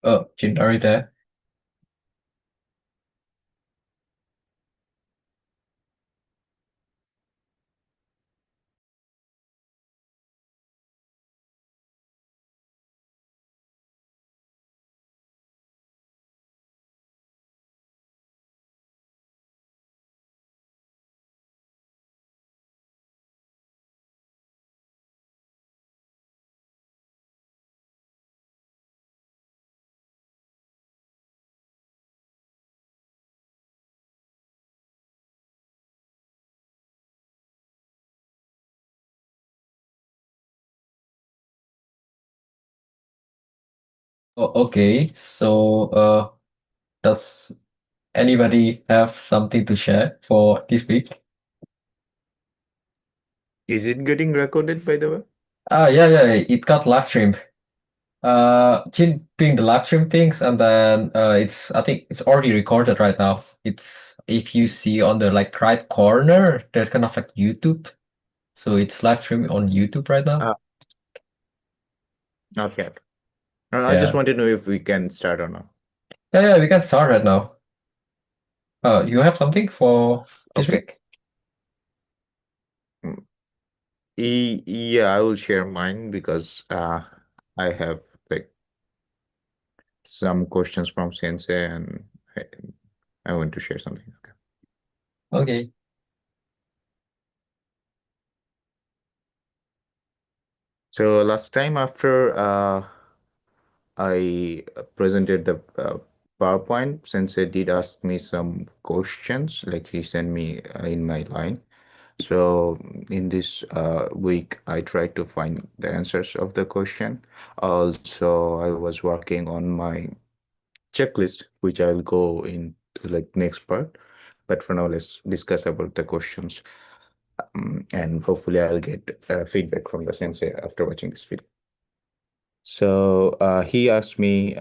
Oh, Jin, are you there? Oh, okay. Does anybody have something to share for this week? Is it getting recorded, by the way? Yeah, it got live streamed. Jin doing the live stream things, and then I think it's already recorded right now. It's if you see on the like right corner, there's kind of like YouTube, so it's live streaming on YouTube right now. Uh, okay. I just Yeah, want to know if we can start or not. yeah, we can start right now. You have something for this Okay. week? Mm. Yeah, I will share mine because I have like some questions from Sensei and I, I want to share something. Okay. Okay. So last time after I presented the PowerPoint, Sensei did ask me some questions, like he sent me in my line. So in this week, I tried to find the answers of the question. Also, I was working on my checklist, which I'll go into like next part. But for now, let's discuss about the questions. And hopefully I'll get feedback from the sensei after watching this video. So he asked me,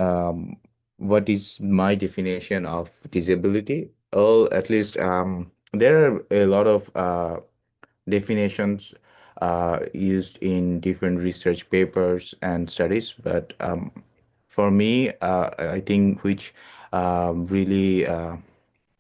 what is my definition of disability? Oh, at least there are a lot of definitions used in different research papers and studies, but for me, I think which really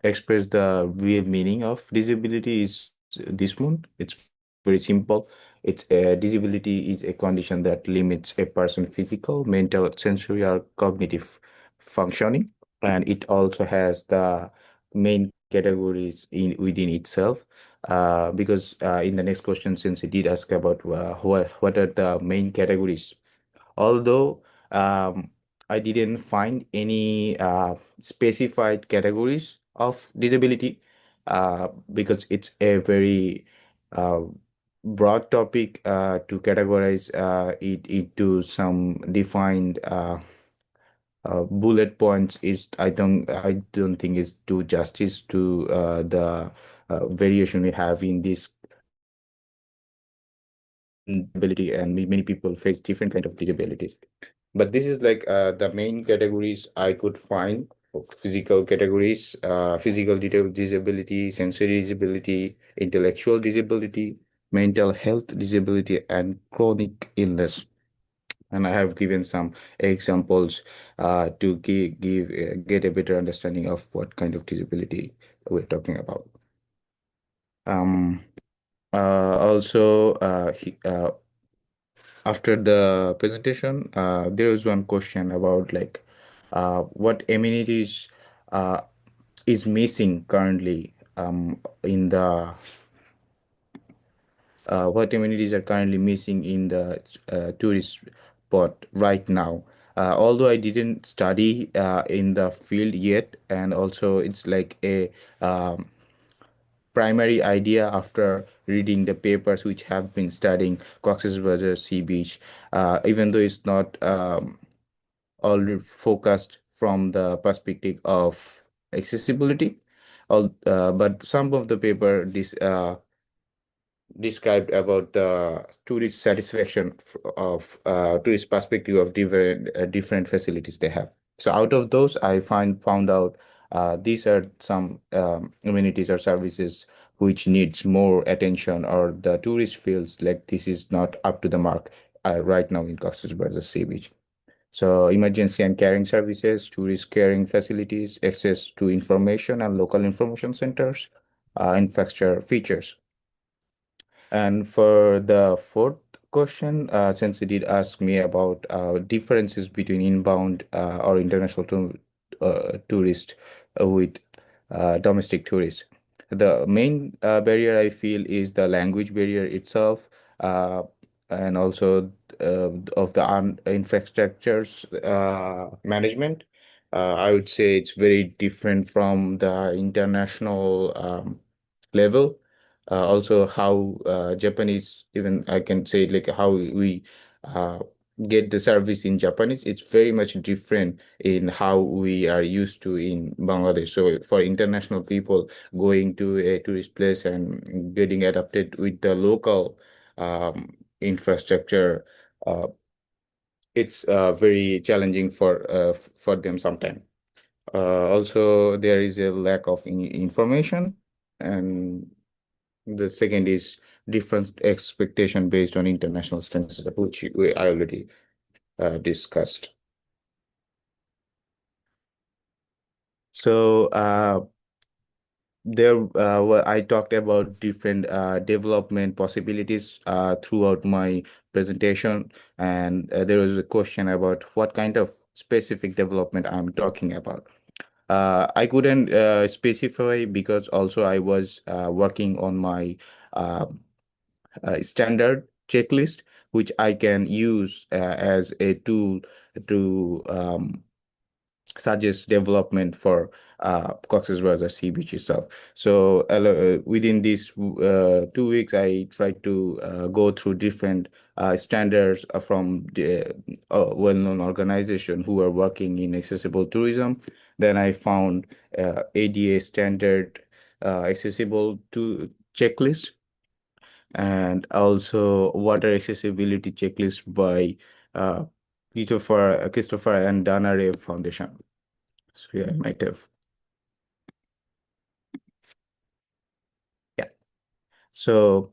express the real meaning of disability is this one. It's very simple. It's a disability is a condition that limits a person's physical, mental, sensory, or cognitive functioning, and it also has the main categories in within itself. Because in the next question, since it did ask about what are the main categories, although I didn't find any specified categories of disability because it's a very uh, broad topic to categorize it into some defined bullet points is I don't think is do justice to the variation we have in this ability, and many people face different kind of disabilities. But this is like the main categories I could find: physical categories, physical disability, sensory disability, intellectual disability, mental health disability, and chronic illness. And I have given some examples to get a better understanding of what kind of disability we're talking about. Um, Also, after the presentation, there was one question about like what amenities uh, is missing currently in the what amenities are currently missing in the tourist spot right now. Although I didn't study in the field yet, and also it's like a primary idea after reading the papers which have been studying Cox's Bazar Sea Beach, even though it's not all focused from the perspective of accessibility. But some of the paper described about the tourist satisfaction of tourist perspective of different facilities they have. So out of those, I found out these are some amenities or services which needs more attention, or the tourist feels like this is not up to the mark right now in Cox's Bazar Sea Beach. So emergency and caring services, tourist caring facilities, access to information and local information centers, infrastructure features. And for the fourth question, since you did ask me about differences between inbound or international tourist with domestic tourists, the main barrier I feel is the language barrier itself, uh, and also of the infrastructures management. I would say it's very different from the international level. Also how Japanese, even I can say like how we uh, get the service in Japanese, it's very much different in how we are used to in Bangladesh. So for international people going to a tourist place and getting adapted with the local infrastructure, uh, it's very challenging for them sometimes. Also, there is a lack of information, and the second is different expectation based on international standards, which I already discussed. So I talked about different development possibilities throughout my presentation, and there was a question about what kind of specific development I'm talking about. I couldn't specify because also I was working on my uh, standard checklist, which I can use as a tool to suggest development for Cox's Bazar Sea Beach itself. So within these 2 weeks, I tried to go through different standards from the well-known organization who are working in accessible tourism. Then I found ADA standard accessible to checklist, and also water accessibility checklist by uh, Christopher and Dana Reeve Foundation. So yeah, I might have. Yeah. So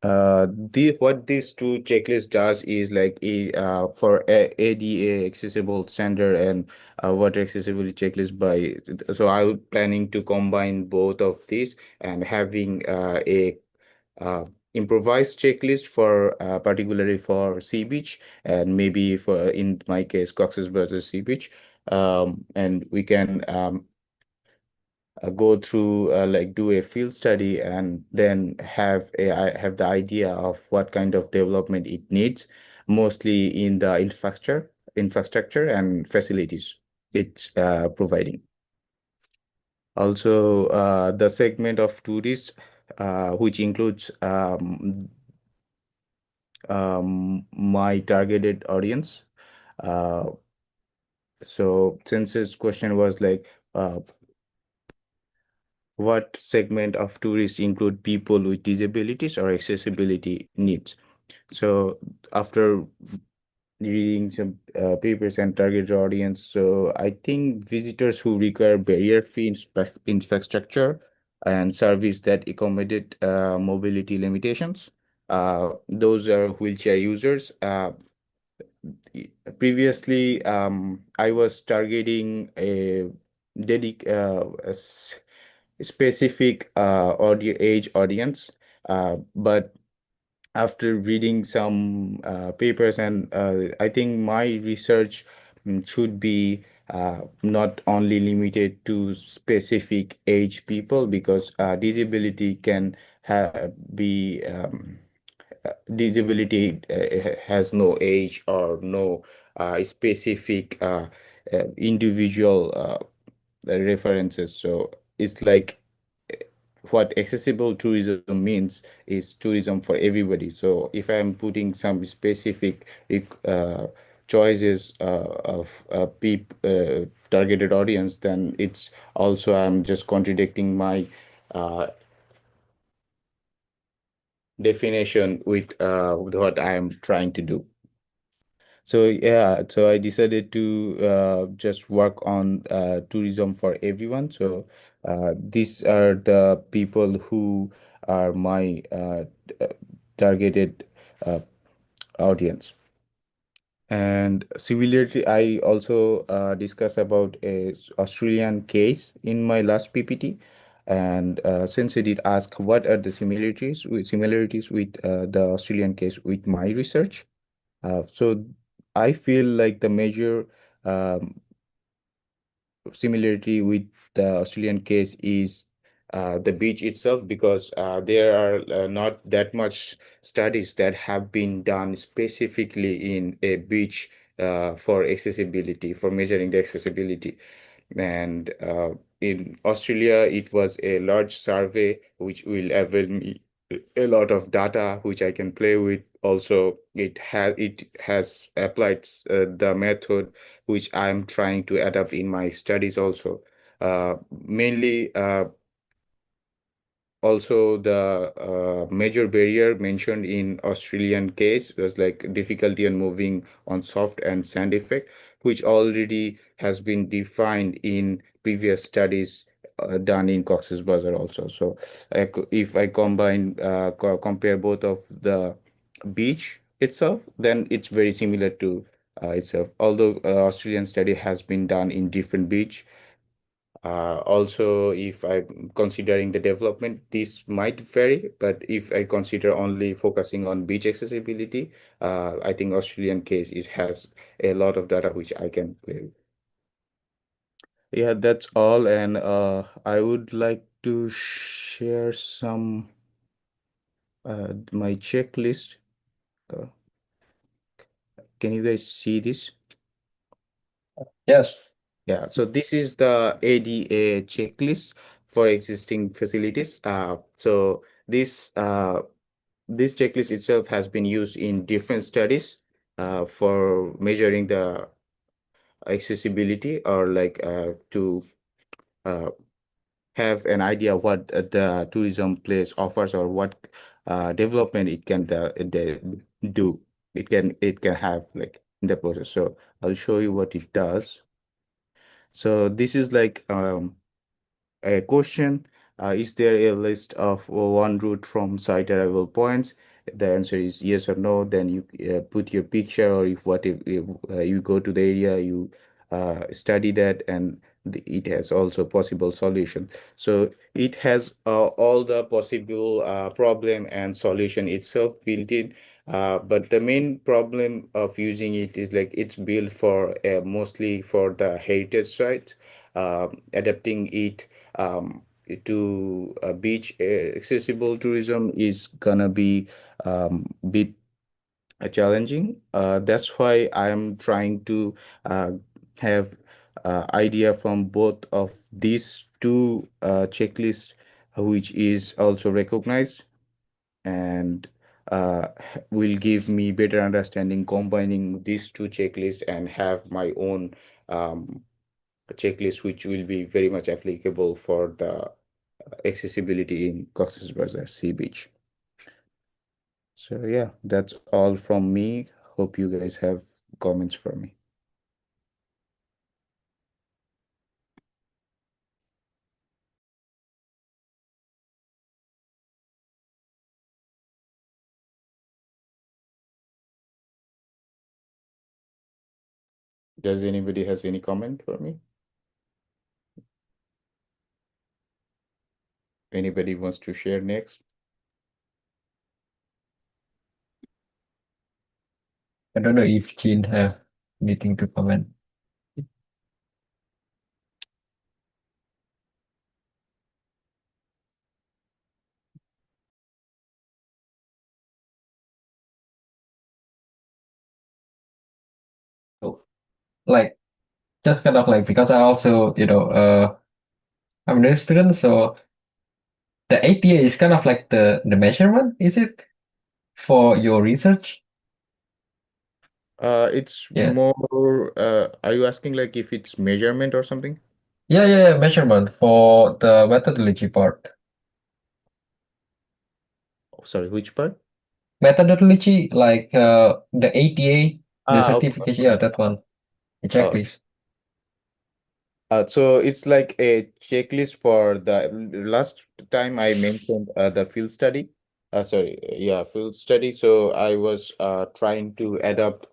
the what these two checklists does is like for ADA accessible standard and water accessibility checklist by, so I was planning to combine both of these and having a uh, improvised checklist for particularly for sea beach, and maybe for in my case Cox's Bazar Sea Beach, and we can go through like do a field study and then I have the idea of what kind of development it needs, mostly in the infrastructure and facilities it's providing. Also, the segment of tourists, which includes my targeted audience. Uh, so since this question was like, what segment of tourists include people with disabilities or accessibility needs? So after reading some papers and target audience, so I think visitors who require barrier-free infrastructure and service that accommodate mobility limitations, those are wheelchair users. Previously, I was targeting a specific age audience, but after reading some papers, and I think my research should be not only limited to specific age people, because disability can be disability has no age or no specific individual references. So it's like what accessible tourism means is tourism for everybody. So if I'm putting some specific choices of targeted audience, then it's also I'm just contradicting my uh, definition with what I am trying to do. So yeah, so I decided to just work on tourism for everyone. So these are the people who are my targeted uh, audience. And similarly, I also discussed about a Australian case in my last PPT. And since it did ask what are the similarities with the Australian case with my research, so I feel like the major um, similarity with the Australian case is the beach itself, because there are not that much studies that have been done specifically in a beach for accessibility, for measuring the accessibility. And in Australia, it was a large survey which will avail me a lot of data which I can play with. Also, it has applied the method which I'm trying to adapt in my studies also. Mainly, also the major barrier mentioned in Australian case was like difficulty in moving on soft and sand effect, which already has been defined in previous studies done in Cox's Bazar also. So if I compare both of the beach itself, then it's very similar to itself. Although Australian study has been done in different beach, also, if I'm considering the development, this might vary, but if I consider only focusing on beach accessibility, I think Australian case has a lot of data which I can play with. Yeah, that's all, and I would like to share some my checklist. Uh, can you guys see this? Yes. Yeah, so this is the ADA checklist for existing facilities. So this checklist itself has been used in different studies for measuring the accessibility, or like to uh, have an idea what the tourism place offers, or what development it can do. It can have like in the process. So I'll show you what it does. So this is like a question, is there a list of one route from site arrival points? The answer is yes or no. Then you put your picture, or if you go to the area, you study that, and it has also possible solution. So it has all the possible problem and solution itself built in. But the main problem of using it is like it's built for mostly for the heritage sites. Adapting it to beach accessible tourism is gonna be bit challenging. That's why I'm trying to have idea from both of these two checklists, which is also recognized, and will give me better understanding combining these two checklists, and have my own um, checklist which will be very much applicable for the accessibility in Cox's Bazar Sea Beach. So yeah, that's all from me. Hope you guys have comments for me. Does anybody has any comment for me? Anybody wants to share next? I don't know if Jean have anything to comment. So, like, just kind of like, because I also, I'm a new student, so the APA is kind of like the measurement, is it, for your research? It's Yeah. more, are you asking like if it's measurement or something? Yeah, measurement for the methodology part. Oh, sorry, which part? Methodology, like the ATA, the Okay. certification, yeah, that one, the Uh, checklist. so it's like a checklist for the last time I mentioned the field study. sorry, yeah, field study. So I was trying to adapt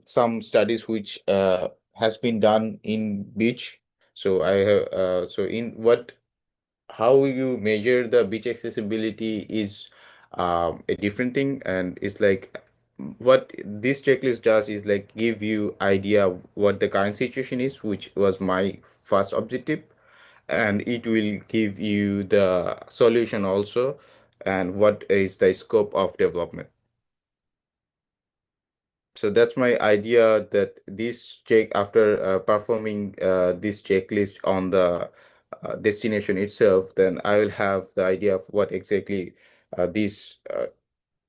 some studies which has been done in beach. So I have so in what how you measure the beach accessibility is a different thing, and it's like what this checklist does is like give you idea of what the current situation is, which was my first objective, and it will give you the solution also, and what is the scope of development. So that's my idea, that this check after performing this checklist on the destination itself, then I will have the idea of what exactly these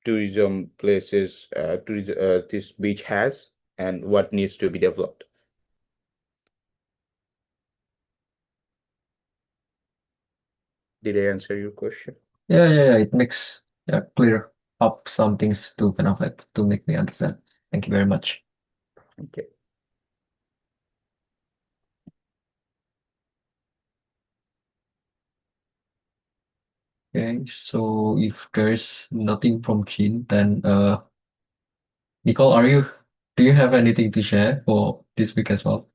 tourism places, this beach has, and what needs to be developed. Did I answer your question? Yeah, yeah, yeah. It makes clear up some things to kind of like to make me understand. Thank you very much. Okay. Okay, so if there's nothing from Chin, then Nicole, do you have anything to share for this week as well?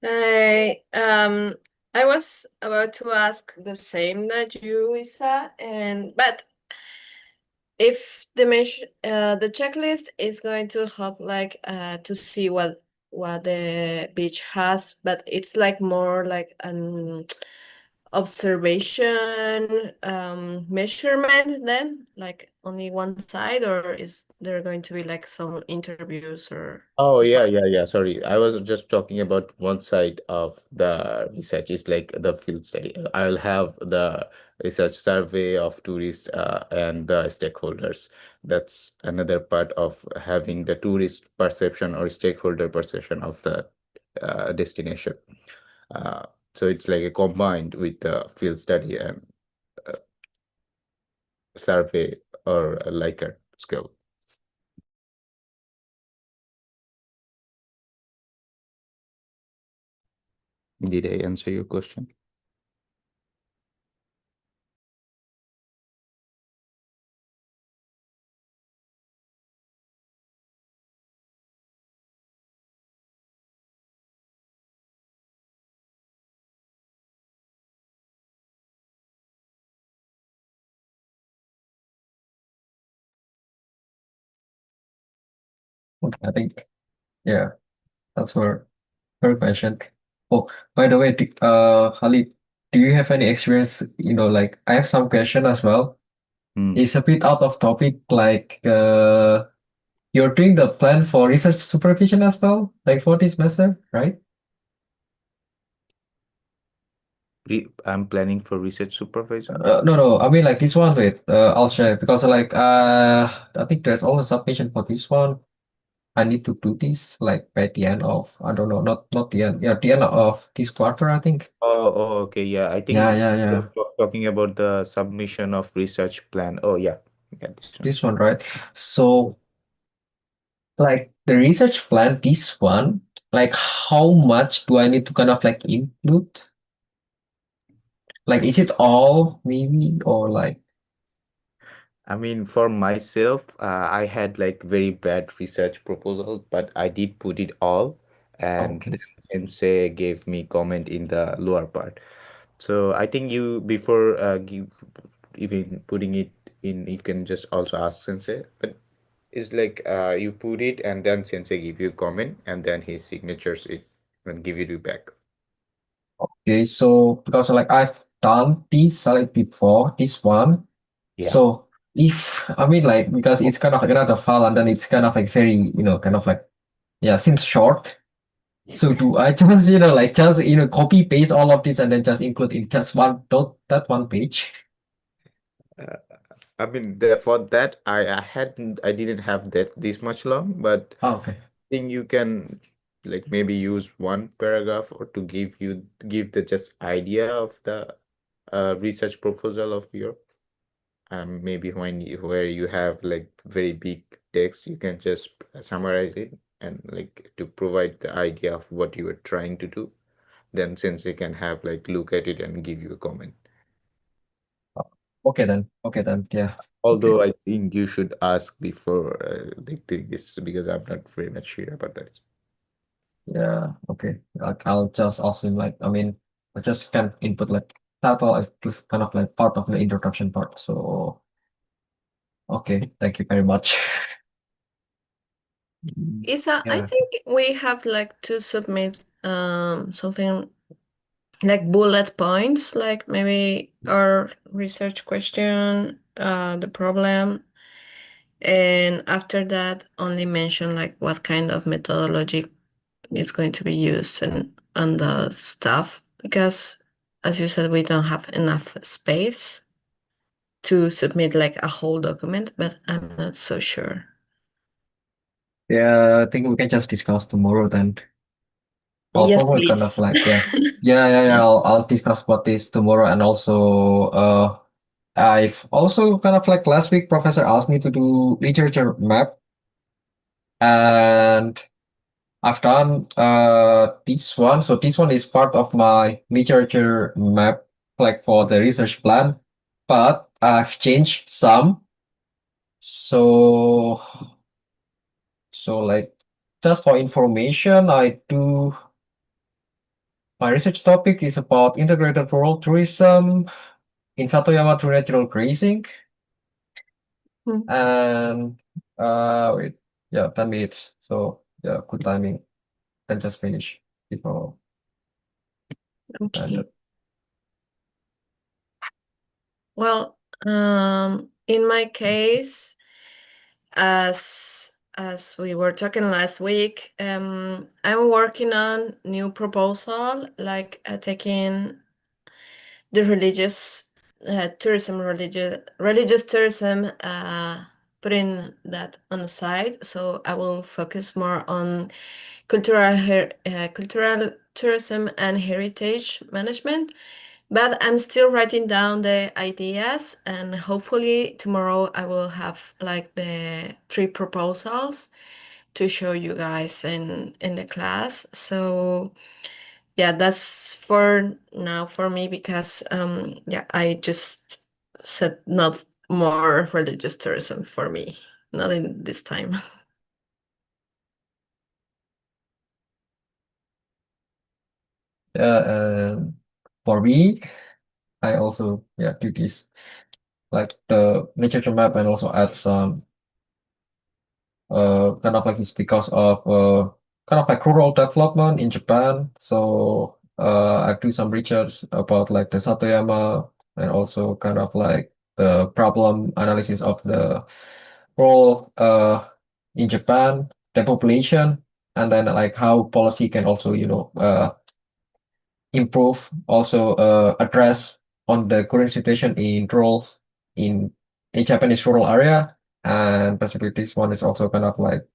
I um I was about to ask the same that you, Isa, and but if the checklist is going to help like to see what the beach has, but it's like more like an observation measurement, then like only one side, or is there going to be like some interviews or Oh as yeah, well? yeah, yeah. Sorry, I was just talking about one side of the research. Is like the field study. I'll have the research survey of tourists and the stakeholders. That's another part of having the tourist perception or stakeholder perception of the destination. Uh, so it's like a combined with the field study and uh, survey or a Likert skill. Did I answer your question? Okay, I think yeah, that's her question. Oh, by the way, Ali, do you have any experience? Like I have some question as well. Hmm. It's a bit out of topic. Like you're doing the plan for research supervision as well, like for this semester, right? I'm planning for research supervisor. No, no. I mean, like this one. Wait, I'll share because like I think there's also submission for this one. I need to do this like by the end of I don't know, not the end. Yeah, the end of this quarter, I think. Okay. Yeah, I Yeah, think yeah, you're yeah. talking about the submission of research plan. Oh, yeah. Yeah, this one. This one, right? So like the research plan, this one, like how much do I need to kind of like include? Like, is it all maybe or like I mean, for myself, I had like very bad research proposals, but I did put it all, and okay? then Sensei gave me comment in the lower part. So I think you before even putting it in, you can just also ask Sensei. But it's like you put it, and then Sensei give you comment, and then his signatures it and give it you back. Okay, so because like I've done this like before, this one. Yeah. So if I mean like because it's kind of like another file and then it's kind of like very, kind of like yeah, seems short. So do I just, like just copy paste all of this and then just include in just one dot that one page? Uh, I mean, for that, I didn't have that this much long, but Oh, okay. I think you can like maybe use one paragraph or to give the just idea of the research proposal of your maybe where you have like very big text, you can just summarize it and like to provide the idea of what you are trying to do. Then since they can have like look at it and give you a comment. Okay then. Okay then. Yeah. Although I think you should ask before like doing this because I'm not very much sure about that. Yeah. Okay. Like I'll just ask him like I mean I just can input like title as just kind of like part of the introduction part. So okay, thank you very much. Isa, I Yeah. think we have like to submit something like bullet points, like maybe our research question, the problem, and after that only mention like what kind of methodology is going to be used and the stuff, because as you said, we don't have enough space to submit like a whole document, but I'm not so sure. Yeah, I think we can just discuss tomorrow then. I'll Yes, probably kind of please. like yeah. I'll discuss what is tomorrow and also I've also kind of like last week professor asked me to do literature map and I've done this one. So this one is part of my literature map like for the research plan, but I've changed some. So like just for information, my research topic is about integrated rural tourism in Satoyama through natural grazing. Hmm. And wait, yeah, 10 minutes. So yeah, good timing. Can just finish before Okay. ended. Well, in my case, as we were talking last week, I'm working on new proposal, like taking the religious tourism, religious tourism, putting that on the side. So I will focus more on cultural tourism and heritage management. But I'm still writing down the ideas, and hopefully tomorrow I will have like the three proposals to show you guys in the class. So yeah, that's for now for me, because yeah, I just said not more religious tourism for me, not in this time. Yeah, and for me, I also do this like the literature map and also add some kind of like it's because of kind of like rural development in Japan. So I do some research about like the Satoyama and also kind of like the problem analysis of the rural in Japan, the population, and then like how policy can also improve, also address on the current situation in rural in a Japanese rural area. And basically this one is also kind of like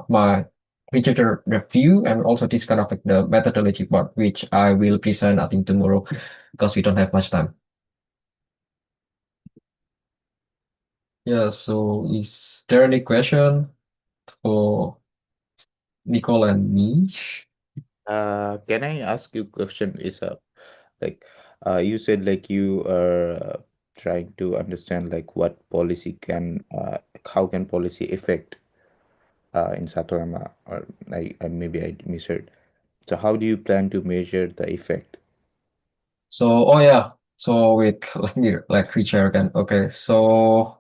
my literature review and also this kind of like the methodology part, which I will present I think tomorrow because we don't have much time. Yeah, so is there any question for Nicole and me? Can I ask you a question? Is like you said like you are trying to understand like what policy can how can policy affect in Satorama, or I maybe I misheard. So how do you plan to measure the effect? So, oh yeah. So wait, let me like reshare again. Okay, so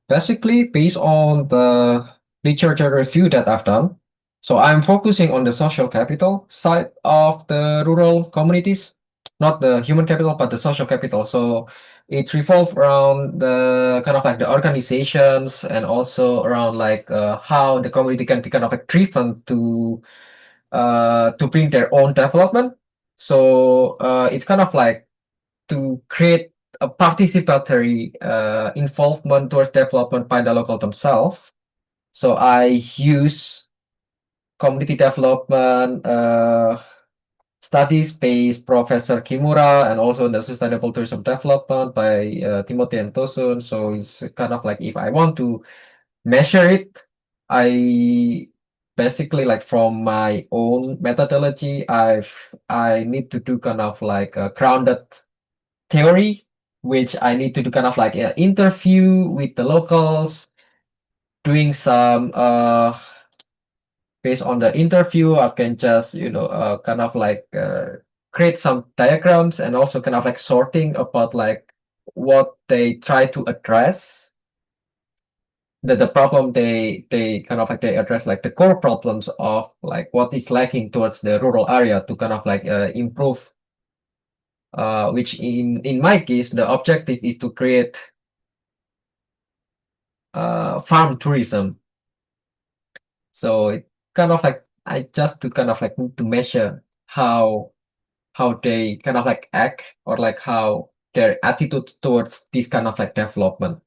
basically based on the literature review that I've done, so I'm focusing on the social capital side of the rural communities, not the human capital, but the social capital. So it revolves around the kind of like the organizations and also around like how the community can be kind of like driven to bring their own development. So it's kind of like to create a participatory involvement towards development by the local themselves. So I use community development studies based Professor Kimura and also the sustainable tourism development by Timothy and Tosun. So it's kind of like if I want to measure it, I basically like from my own methodology, I need to do kind of like a grounded theory which I need to do kind of like an interview with the locals, doing some based on the interview, I can just kind of like create some diagrams and also kind of like sorting about like what they try to address. The problem they kind of like they address like the core problems of like what is lacking towards the rural area to kind of like improve. Which in my case, the objective is to create farm tourism. So it kind of like I just to kind of like need to measure how they kind of like act or like how their attitude towards this kind of like development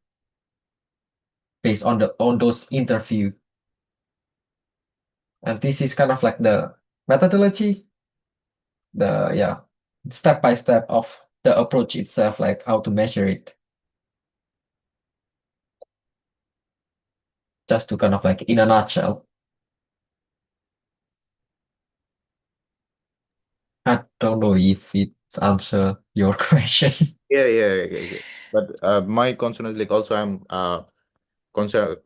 based on those interview. And this is kind of like the methodology, the step by step of the approach itself, like how to measure it. Just to kind of like in a nutshell. I don't know if it answer your question. Yeah. But my concern is like also I'm concern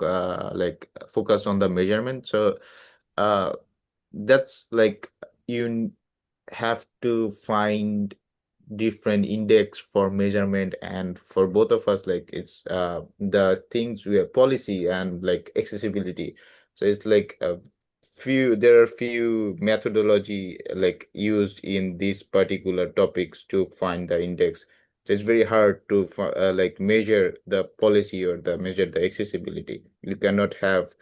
like focus on the measurement. So uh that's like you have to find different index for measurement, and for both of us like it's the things we have policy and like accessibility. So it's like a there are few methodology like used in these particular topics to find the index. So it's very hard to like measure the policy or the measure the accessibility. You cannot have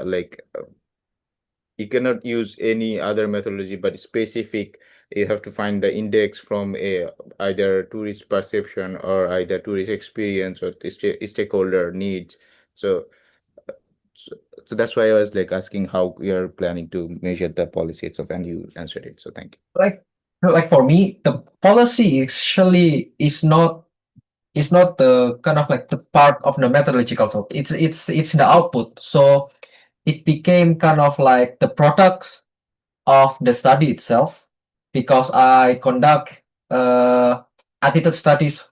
like you cannot use any other methodology but specific. You have to find the index from a either tourist perception or either tourist experience or the stakeholder needs. So, so so that's why I was like asking how we are planning to measure the policy itself, and you answered it, so thank you. Like for me, the policy actually is not the kind of like the part of the methodological thought. It's the output. So it became kind of like the products of the study itself, because I conduct attitude studies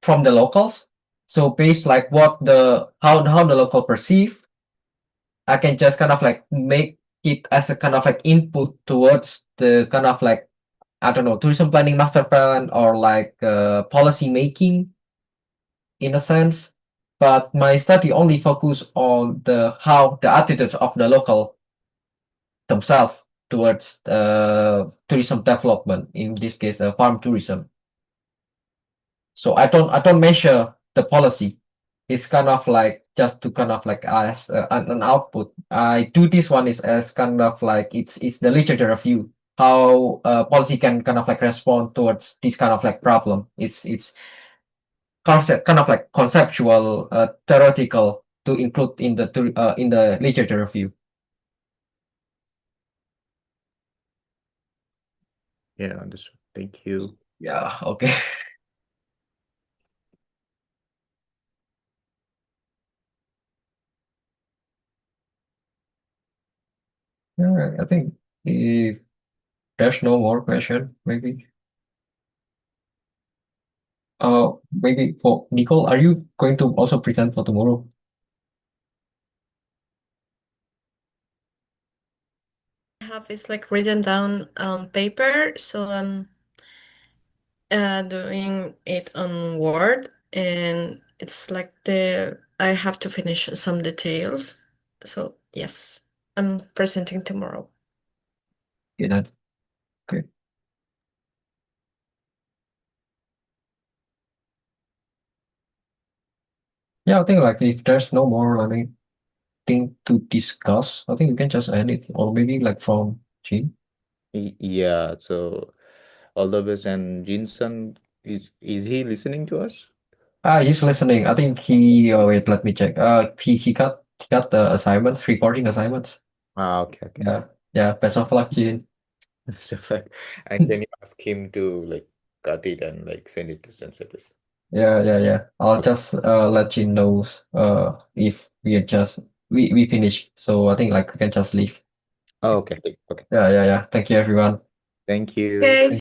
from the locals. So based like what the how the local perceive, I can just kind of like make it as a kind of like input towards the kind of like, I don't know, tourism planning master plan or like policy making in a sense. But my study only focus on the how the attitudes of the local themselves towards tourism development, in this case farm tourism. So I don't measure the policy. It's kind of like just to kind of like as an output. I do this one is as kind of like it's the literature review, how policy can kind of like respond towards this kind of like problem. It's concept kind of like conceptual, theoretical to include in the literature review. Yeah, understood. Thank you. Yeah. Okay. Yeah, I think if there's no more question, maybe. Maybe for Nicole, are you going to also present for tomorrow? I have is like written down on paper, so I'm doing it on Word, and it's like I have to finish some details. So yes, I'm presenting tomorrow. Yeah, that okay. Yeah, I think like if there's no more anything to discuss, I think we can just end it. Or maybe like from Jean. Yeah, so all the best. And Jinson, is he listening to us? He's listening. I think he wait, let me check. He got the assignments, recording assignments. Okay. Yeah. Yeah, best of luck, Jean. So like, and can you ask him to like cut it and like send it to Sensibles? Yeah. I'll just let Jean knows if we finish. So I think like we can just leave. Oh, okay. Yeah. Thank you everyone. Thank you. Okay,